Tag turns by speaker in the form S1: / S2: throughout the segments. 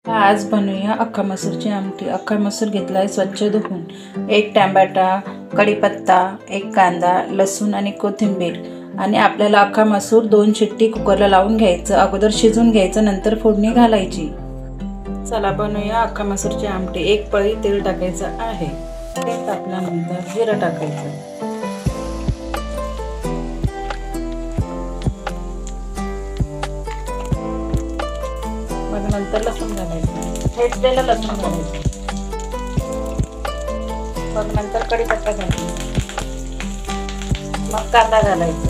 S1: आज बनवूया अख्खा मसूरची आमटी। अख्खा मसूर घेतला आहे स्वच्छ धुवून, एक टमाटा, कढीपत्ता, एक कांदा, लसूण आणि कोथिंबीर आणि आपल्याला अख्खा मसूर 2 शिट्टी कुकरला लावून घ्यायचं। अगोदर शिजवून घ्यायचं, नंतर फोडणी घालायची। चला बनवूया अख्खा मसूरची आमटी। एक पळी तेल टाकायचं आहे। तेल तापल्यानंतर जिरं टाकायचं, मग नंतर लसूण घालायचं, ठेचलेलं लसूण घालायचं, मग नंतर कढीपत्ता घालायचा, मग कांदा घालायचा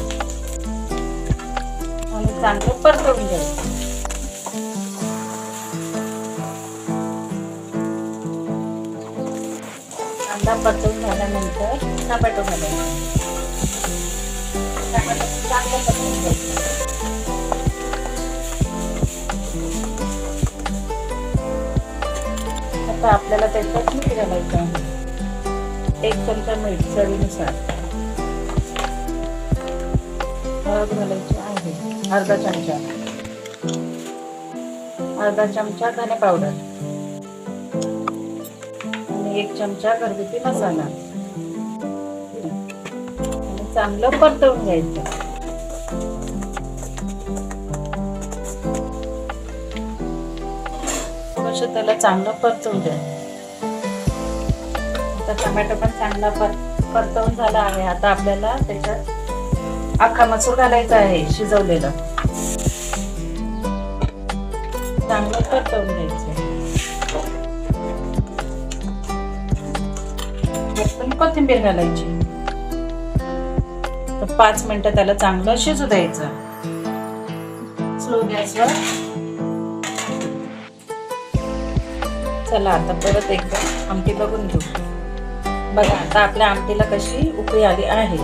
S1: आणि चांगलं परतवून घ्यायचं। कांदा परतवून झाल्यानंतर टोमॅटो घालायचा, टोमॅटो चांगलं परतवून घ्यायचं। आता आपल्याला त्याच्यात मीठ घालायचं, 1 चमचा मीठ चवीनुसार, हळद घालायची आहे अर्धा चमचा धने पावडर आणि 1 चमचा घरगुती मसाला आणि चांगलं परतवून घ्यायचं। त्याला चांगलं परतवून द्या। आता टोमॅटो पण चांगला परतवून झाला आहे। आता आपल्याला त्याच्यात अख्खा मसूर घालायचा आहे शिजवलेला, चांगलं परतवून घ्यायचं। पण कोथिंबीर घालायची, 5 मिनिटं त्याला चांगलं शिजू द्यायचं स्लो गॅसवर। चला आता परत एकदा आमटी बघून घेऊ। बघा आता आपल्या आमटीला कशी उकळी आली आहे।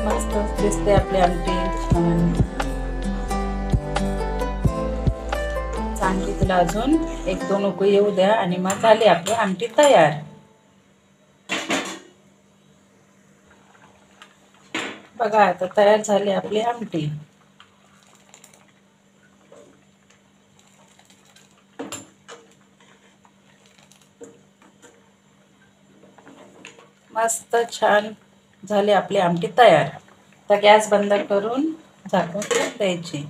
S1: मस्त दिसते आपली आमटी, चांगली तिला अजून 1-2 उकळी येऊ द्या आणि मग झाली आपली आमटी तयार। बघा आता तयार झाली आपली आमटी। मस्त छान झाली आपली आमटी तयार। तर गॅस बंद करून झाकून द्यायची।